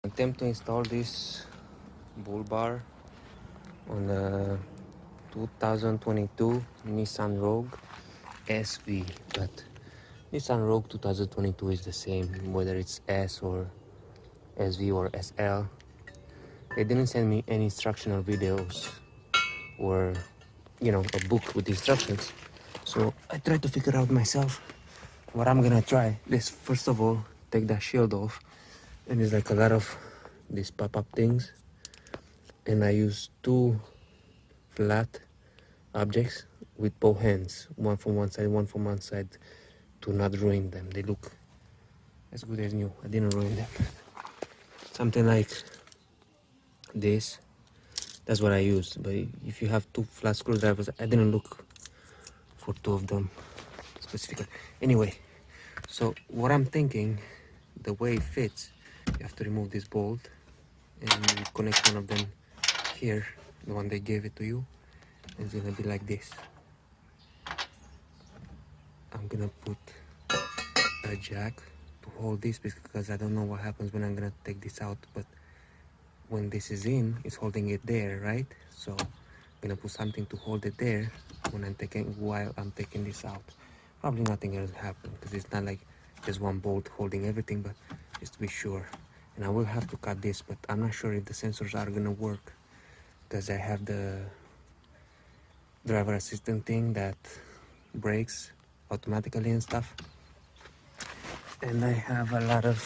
Attempt to install this bull bar on the 2022 Nissan Rogue SV, but Nissan Rogue 2022 is the same whether it's S or SV or SL. They didn't send me any instructional videos or a book with instructions, so I tried to figure out myself what I'm gonna try. Let's first of all take that shield off, and there's like a lot of these pop-up things, and I use two flat objects with both hands, one from one side, one from one side, to not ruin them. They look as good as new. I didn't ruin them. Something like this, that's what I used. But if you have two flat screwdrivers, I didn't look for two of them specifically. Anyway, so what I'm thinking, the way it fits, you have to remove this bolt and you connect one of them here, the one they gave it to you. It's gonna be like this. I'm gonna put a jack to hold this because I don't know what happens when I'm gonna take this out, but when this is in, it's holding it there, right? So I'm gonna put something to hold it there while I'm taking this out. Probably nothing else happen because it's not like there's one bolt holding everything, but just to be sure. And I will have to cut this, but I'm not sure if the sensors are gonna work because I have the driver assistant thing that brakes automatically and stuff, and I have a lot of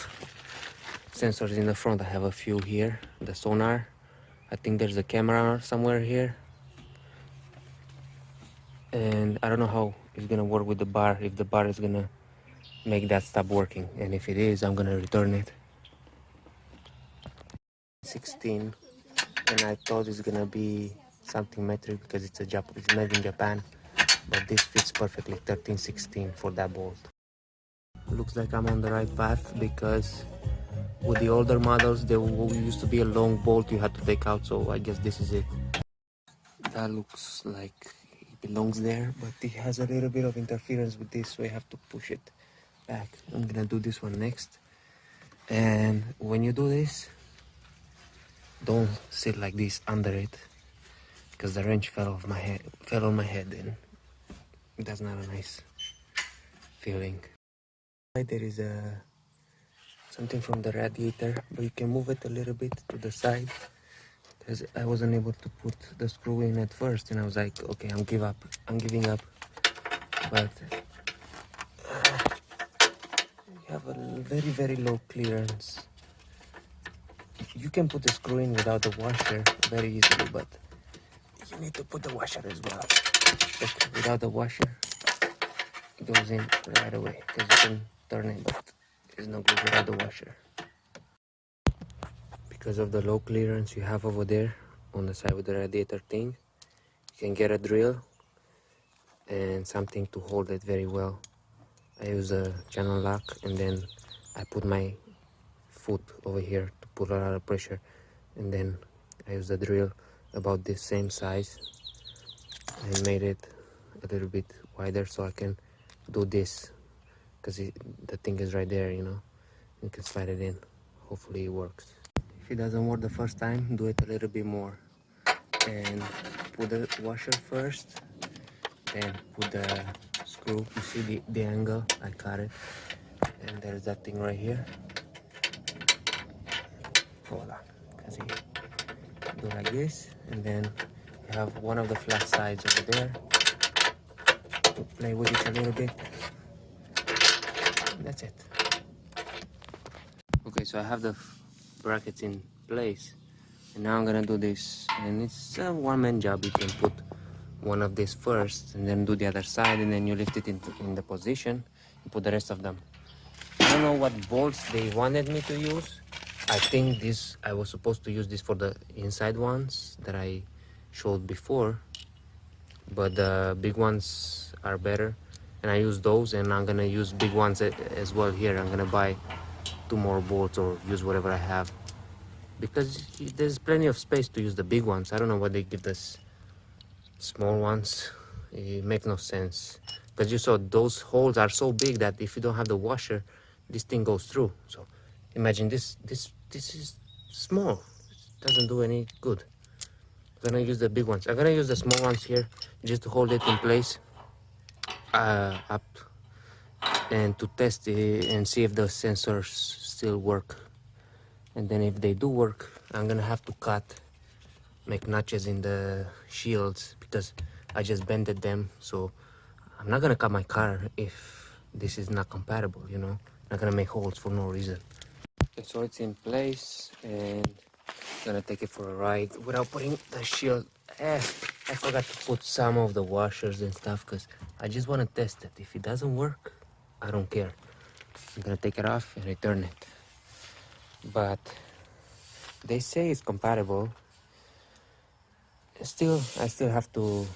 sensors in the front. I have a few here, the sonar, I think there's a camera somewhere here, and I don't know how it's gonna work with the bar, if the bar is gonna make that stop working, and if it is, I'm gonna return it. 16, and I thought it's gonna be something metric because it's made in Japan, but this fits perfectly. 1316 for that bolt. Looks like I'm on the right path because with the older models there used to be a long bolt you had to take out, so I guess this is it. That looks like it belongs there, but it has a little bit of interference with this, so I have to push it back. I'm gonna do this one next, and when you do this, don't sit like this under it because the wrench fell on my head, and that's not a nice feeling. There is something from the radiator, but you can move it a little bit to the side because I wasn't able to put the screw in at first, and I was like, okay, I'm giving up. But you have a very low clearance. You can put the screw in without the washer very easily, but you need to put the washer as well. Look, without the washer, it goes in right away because you can turn it, but it's not good without the washer. Because of the low clearance you have over there on the side with the radiator thing, you can get a drill and something to hold it very well. I use a channel lock, and then I put my foot over here to put a lot of pressure, and then I use a drill about this same size and made it a little bit wider so I can do this because the thing is right there, you can slide it in. Hopefully it works. If it doesn't work the first time, do it a little bit more and put the washer first, then put the screw. You see the angle, I cut it, and there's that thing right here. Hold on, see, do like this, and then you have one of the flat sides over there to play with it a little bit. That's it. Okay, so I have the brackets in place, and now I'm gonna do this, and it's a one-man job. You can put one of these first and then do the other side, and then you lift it in the position and put the rest of them. I don't know what bolts they wanted me to use. I think I was supposed to use this for the inside ones that I showed before, but the big ones are better, and I use those, and I'm gonna use big ones as well here. I'm gonna buy 2 more bolts or use whatever I have because there's plenty of space to use the big ones. I don't know why they give us small ones. It makes no sense because you saw those holes are so big that if you don't have the washer, this thing goes through. So imagine this is small. It doesn't do any good. I'm gonna use the big ones. I'm gonna use the small ones here just to hold it in place up and to test it and see if the sensors still work. And then if they do work, I'm gonna have to make notches in the shields because I just bended them. So I'm not gonna cut my car if this is not compatible, you know. Not gonna make holes for no reason. Okay, so it's in place and I'm gonna take it for a ride without putting the shield. I forgot to put some of the washers and stuff because I just want to test it. If it doesn't work, I don't care. I'm gonna take it off and return it. But they say it's compatible. I still have to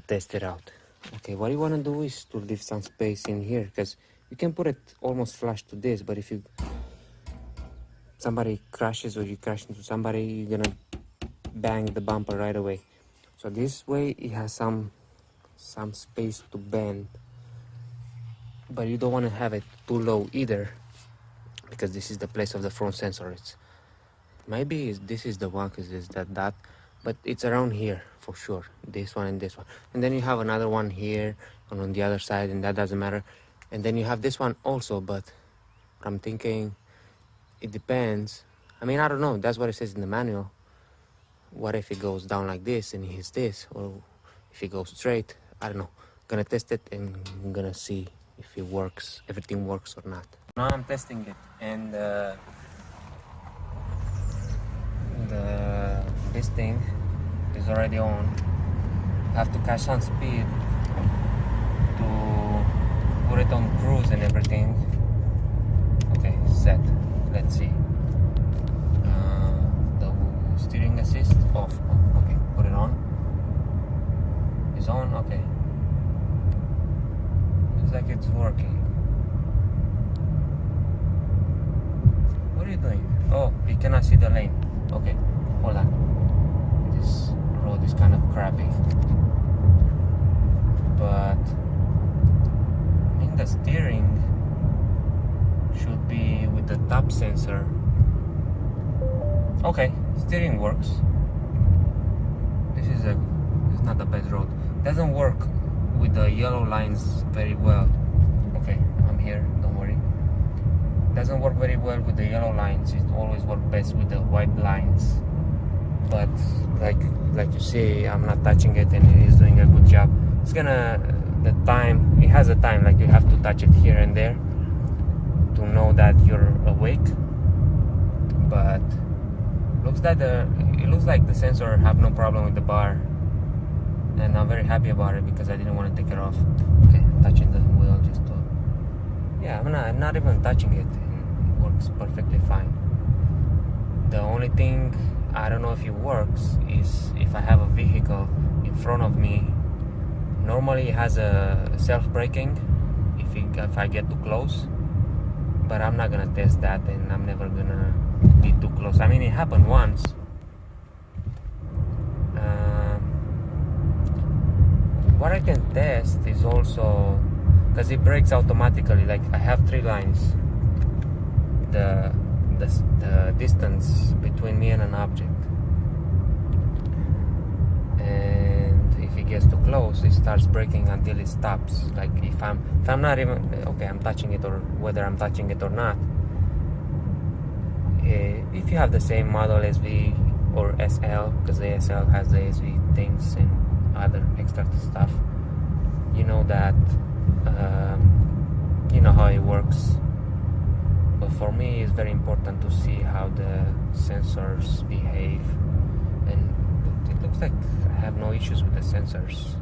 test it out. Okay, what you want to do is to leave some space in here because you can put it almost flush to this, but if somebody crashes or you crash into somebody, you're gonna bang the bumper right away. So this way it has some space to bend, but you don't want to have it too low either because this is the place of the front sensor. This is the one because it's that, but it's around here for sure, this one and this one, and then you have another one here and on the other side, and that doesn't matter. And then you have this one also, but I'm thinking it depends. I mean, I don't know, that's what it says in the manual. What if it goes down like this and it hits this, or if it goes straight? I don't know. Gonna test it and I'm gonna see if it works, everything works or not. Now I'm testing it, and this thing is already on. I have to catch some speed to put it on cruise and everything. Okay, set. Let's see. The steering assist off. Oh, okay, put it on. It's on. Okay. Looks like it's working. What are you doing? Oh, you cannot see the lane. Okay, hold on. This road is kind of crappy, but I think the steering should be with the top sensor. Okay, steering works. It's not the best road. Doesn't work with the yellow lines very well. Okay, I'm here, don't worry. Doesn't work very well with the yellow lines. It always works best with the white lines. But like you see, I'm not touching it and it is doing a good job. It's gonna, it has a time, like you have to touch it here and there to know that you're awake. But it looks like the sensor have no problem with the bar, and I'm very happy about it because I didn't want to take it off. Okay, touching the wheel just to, yeah, I'm not even touching it, and it works perfectly fine. The only thing I don't know if it works is if I have a vehicle in front of me. Normally it has a self-braking if I get too close, but I'm not gonna test that, and I'm never gonna be too close. I mean, it happened once. What I can test is also, because it brakes automatically, like I have 3 lines, the distance between me and an object, and if it gets too close, it starts braking until it stops. Like if I'm not even, okay, I'm touching it, or whether I'm touching it or not. If you have the same model SV or SL, because the SL has the SV things and other extra stuff, you know that, you know how it works. But for me, it's very important to see how the sensors behave, and it looks like I have no issues with the sensors.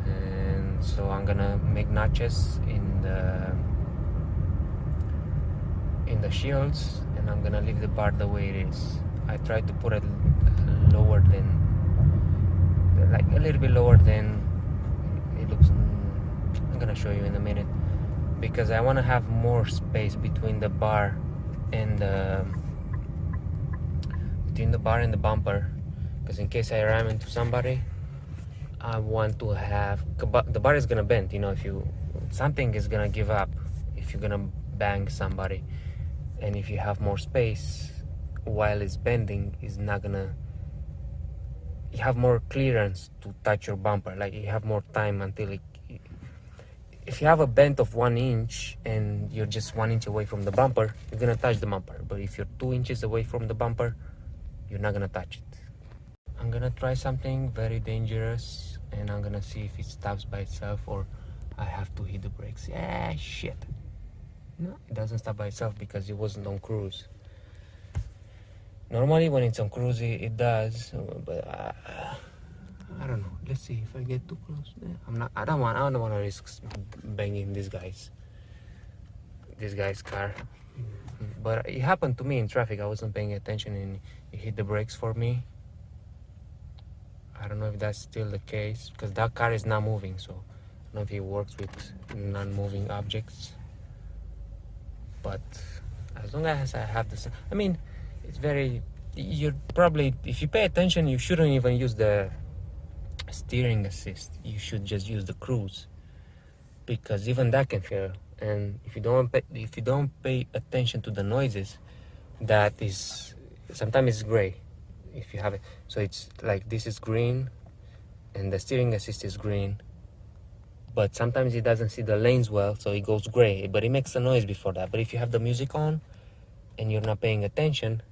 And so I'm gonna make notches in the shields, and I'm gonna leave the bar the way it is. I tried to put it lower than, like a little bit lower than it looks. I'm gonna show you in a minute, because I want to have more space between the bar and the bumper, because in case I ram into somebody, I want to have, the bar is gonna bend, you know, something is gonna give up if you're gonna bang somebody. and if you have more space while it's bending, it's not gonna, you have more clearance to touch your bumper, like you have more time until it, if you have a bend of 1 inch and you're just 1 inch away from the bumper, you're gonna touch the bumper. But if you're 2 inches away from the bumper, you're not gonna touch it. I'm gonna try something very dangerous, and I'm gonna see if it stops by itself or I have to hit the brakes. Yeah, shit. No, it doesn't stop by itself because it wasn't on cruise. Normally when it's on cruise it does, but I don't know. Let's see if I get too close. I don't want to risk banging this guy's car. But it happened to me in traffic. I wasn't paying attention and it hit the brakes for me. I don't know if that's still the case because that car is not moving, so I don't know if it works with non-moving objects. But as long as I have this, I mean, it's very, you're probably, if you pay attention, you shouldn't even use the steering assist. You should just use the cruise, because even that can fail. And if you don't pay attention to the noises, that is, sometimes it's gray if you have it. So it's like this is green and the steering assist is green, but sometimes it doesn't see the lanes well, so it goes gray, but it makes a noise before that. But if you have the music on and you're not paying attention,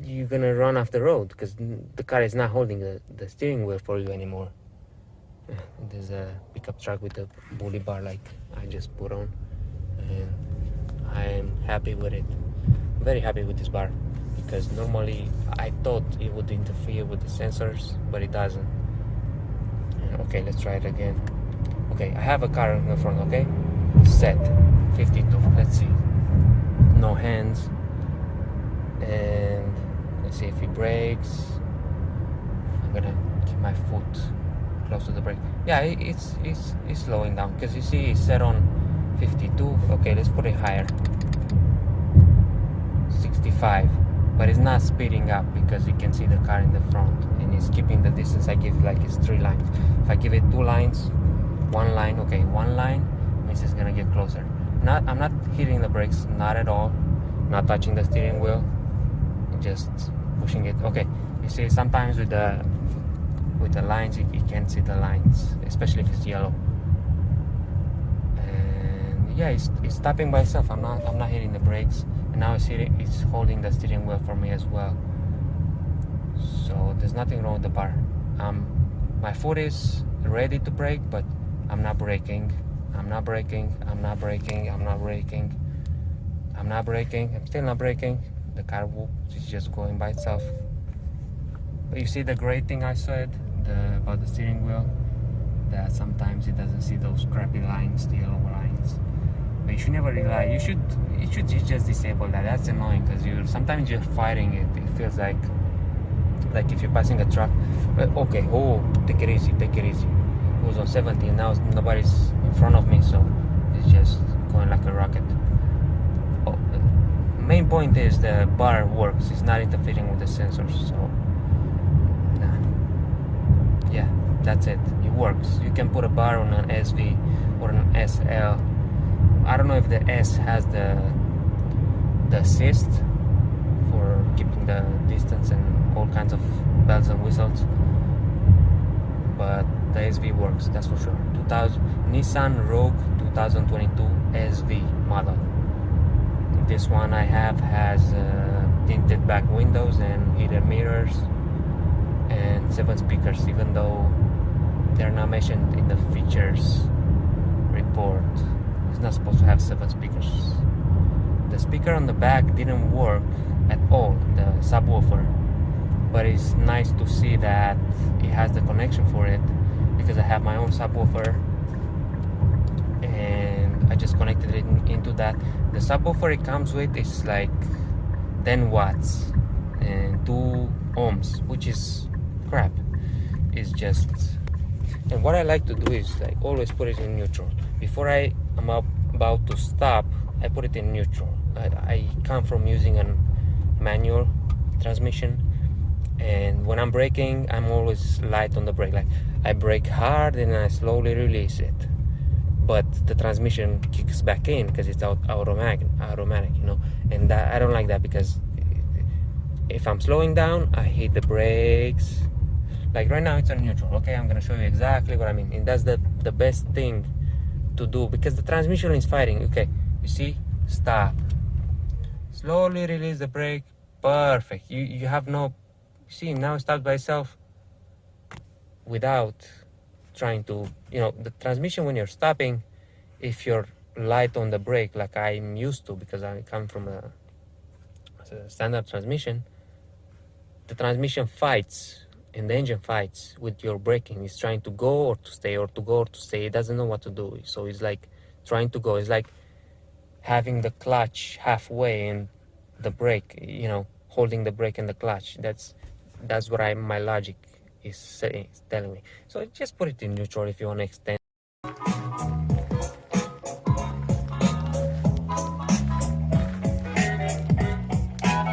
you're gonna run off the road because the car is not holding the steering wheel for you anymore. There's a pickup truck with a bully bar like I just put on, and I am happy with it. I'm very happy with this bar, because normally I thought it would interfere with the sensors, but it doesn't. Okay, let's try it again. Okay, I have a car in the front, okay? Set, 52, let's see. No hands. And let's see if it brakes. I'm gonna keep my foot close to the brake. Yeah, it's slowing down, because you see it's set on 52. Okay, let's put it higher. 65. But it's not speeding up because you can see the car in the front, and it's keeping the distance I give, like it's 3 lines. If I give it 2 lines, 1 line, okay, 1 line means it's gonna get closer. I'm not hitting the brakes, not at all. Not touching the steering wheel, just pushing it. Okay, you see sometimes with the lines you can't see the lines, especially if it's yellow. And yeah, it's stopping by itself. I'm not hitting the brakes. And now it's holding the steering wheel for me as well. So there's nothing wrong with the bar. My foot is ready to brake, but I'm not braking. I'm not braking. I'm not braking. I'm not braking. I'm not braking. I'm still not braking. The car is just going by itself. But you see the great thing I said about the steering wheel, that sometimes it doesn't see those crappy lines, the yellow lines. But you should never rely. You should just disable that. That's annoying, because sometimes you're fighting it. It feels like if you're passing a truck. Okay, take it easy. It was on 70, and now nobody's in front of me, so it's just going like a rocket. Main point is the bar works. It's not interfering with the sensors, so yeah, that's it. It works. You can put a bar on an SV or an SL. I don't know if the S has the assist for keeping the distance and all kinds of bells and whistles, but the SV works, that's for sure. Nissan Rogue 2022 SV model. This one I have has tinted back windows and heated mirrors and 7 speakers, even though they're not mentioned in the features report. It's not supposed to have 7 speakers. The speaker on the back didn't work at all, the subwoofer, but it's nice to see that it has the connection for it, because I have my own subwoofer and I just connected it into that. The subwoofer it comes with is like 10 watts and 2 ohms, which is crap. It's just, and what I like to do is like always put it in neutral. Before I am about to stop, I put it in neutral. I come from using a manual transmission, and when I'm braking, I'm always light on the brake. Like I brake hard and I slowly release it. but the transmission kicks back in because it's automatic, you know. And that, I don't like that, because if I'm slowing down, I hit the brakes. Like right now it's on neutral. Okay, I'm gonna show you exactly what I mean. And that's the best thing to do, because the transmission is fighting. Okay, you see, stop, slowly release the brake. Perfect. You have no, see, now it stops by itself without trying to, you know, the transmission when you're stopping, if you're light on the brake like I'm used to, because I come from a standard transmission, the transmission fights and the engine fights with your braking. It's trying to go or to stay, or to go or to stay. It doesn't know what to do. So it's like trying to go. It's like having the clutch halfway and the brake, you know, holding the brake and the clutch. That's what my logic is telling me. So just put it in neutral if you want to extend.